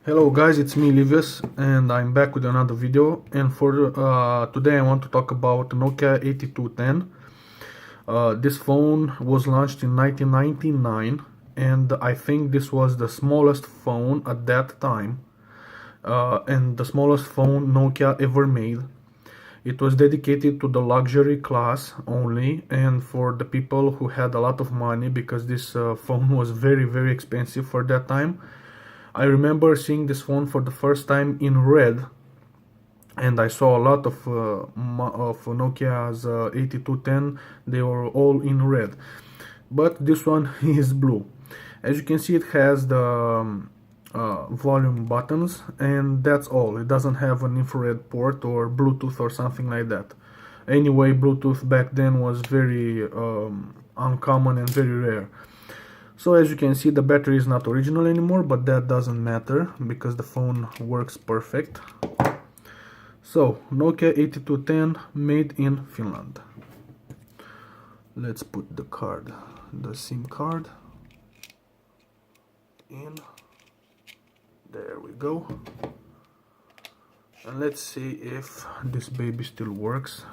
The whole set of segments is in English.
Hello guys, it's me Livius and I'm back with another video, and for today I want to talk about Nokia 8210. This phone was launched in 1999 and I think this was the smallest phone at that time, and the smallest phone Nokia ever made. It was dedicated to the luxury class only and for the people who had a lot of money, because this phone was very expensive for that time. I remember seeing this phone for the first time in red, and I saw a lot of Nokia's 8210. They were all in red, but this one is blue. As you can see, it has the volume buttons, and that's all. It doesn't have an infrared port or Bluetooth or something like that. Anyway, Bluetooth back then was very uncommon and very rare. So as you can see, the battery is not original anymore, but that doesn't matter because the phone works perfect. So Nokia 8210, made in Finland. Let's put the SIM card in. There we go. And let's see if this baby still works.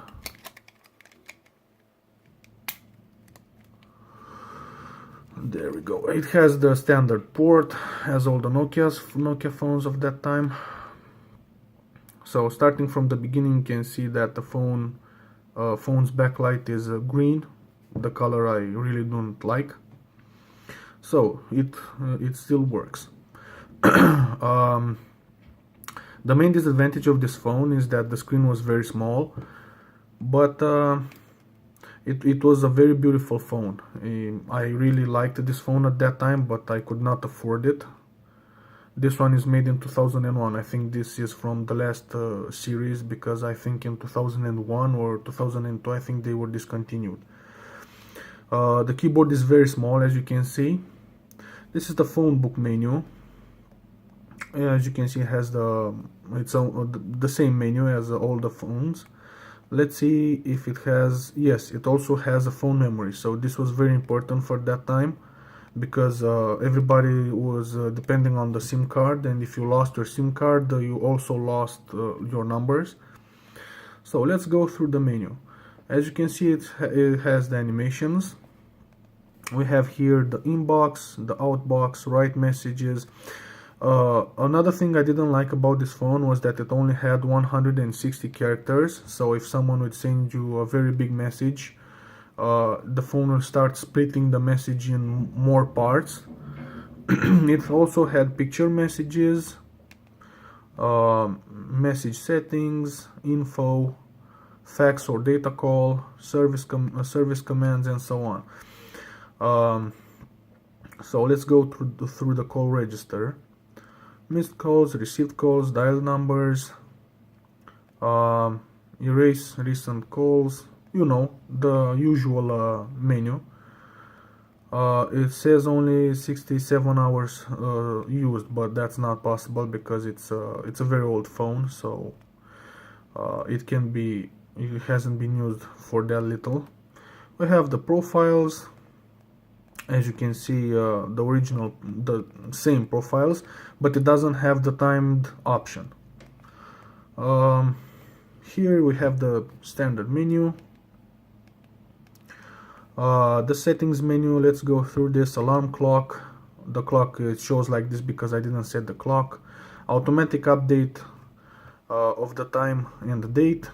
There we go. It has the standard port, as all the Nokia phones of that time. So starting from the beginning, you can see that the phone's backlight is green, the color I really don't like. So it still works. The main disadvantage of this phone is that the screen was very small, but it was a very beautiful phone. I really liked this phone at that time, but I could not afford it. This one is made in 2001. I think this is from the last series, because I think in 2001 or 2002 I think they were discontinued. The keyboard is very small, as you can see. This is the phone book menu. As you can see, it has the same menu as all the phones. Let's see if it has. Yes, it also has a phone memory. So this was very important for that time, because everybody was depending on the SIM card, and if you lost your SIM card, you also lost your numbers. So let's go through the menu. As you can see, it has the animations. We have here the inbox, the outbox, write messages. Another thing I didn't like about this phone was that it only had 160 characters. So if someone would send you a very big message, the phone will start splitting the message in more parts. It also had picture messages, message settings, info, fax or data call, service commands, and so on. So let's go through the call register. Missed calls, received calls, dial numbers, erase recent calls, you know, the usual menu. It says only 67 hours used, but that's not possible because it's a very old phone, so it hasn't been used for that little. We have the profiles. As you can see, the same profiles, but it doesn't have the timed option. Here we have the standard menu, the settings menu. Let's go through this. Alarm clock. The clock, it shows like this because I didn't set the clock. Automatic update of the time and the date.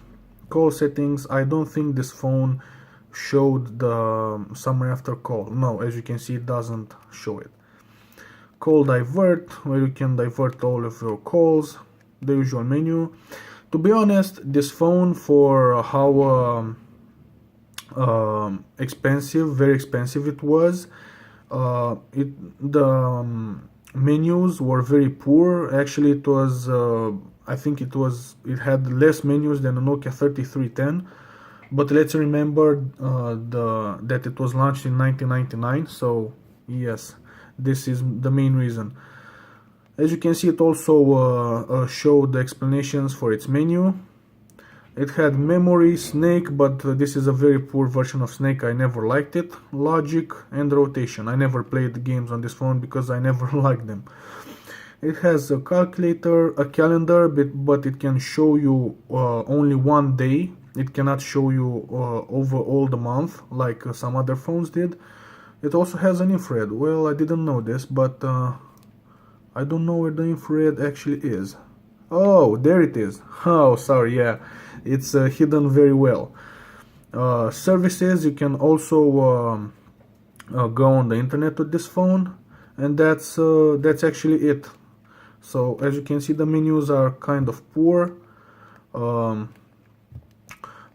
Call settings. I don't think this phone showed the summary after call. No, as you can see, it doesn't show it. Call divert, where you can divert all of your calls. The usual menu. To be honest, this phone, for how very expensive it was, the menus were very poor. Actually, it was I think it had less menus than a Nokia 3310. But let's remember that it was launched in 1999, so yes, this is the main reason. As you can see, it also showed the explanations for its menu. It had memory, Snake, but this is a very poor version of Snake. I never liked it. Logic and rotation. I never played the games on this phone because I never liked them. It has a calculator, a calendar, but it can show you only one day. It cannot show you over all the month like some other phones did. It also has an infrared. Well, I didn't know this, but I don't know where the infrared actually is. Oh, there it is. Oh, sorry, yeah, it's hidden very well. Services, you can also go on the internet with this phone, and that's actually it. So as you can see, the menus are kind of poor, um,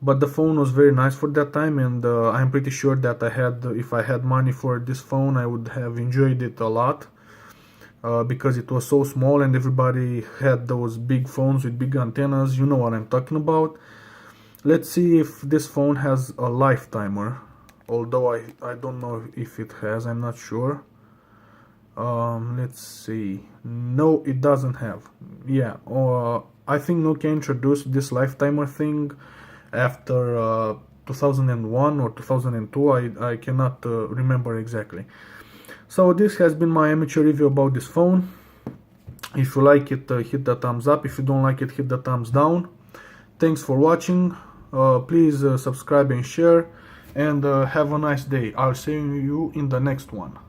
but the phone was very nice for that time, and I'm pretty sure that if I had money for this phone, I would have enjoyed it a lot. Because it was so small and everybody had those big phones with big antennas. You know what I'm talking about. Let's see if this phone has a life timer, although I don't know if it has, I'm not sure. Let's see. No, it doesn't have. Yeah, I think Nokia introduced this life timer thing after 2001 or 2002. I cannot remember exactly. So this has been my amateur review about this phone. If you like it, hit the thumbs up. If you don't like it, hit the thumbs down. Thanks for watching. Please subscribe and share, and have a nice day. I'll see you in the next one.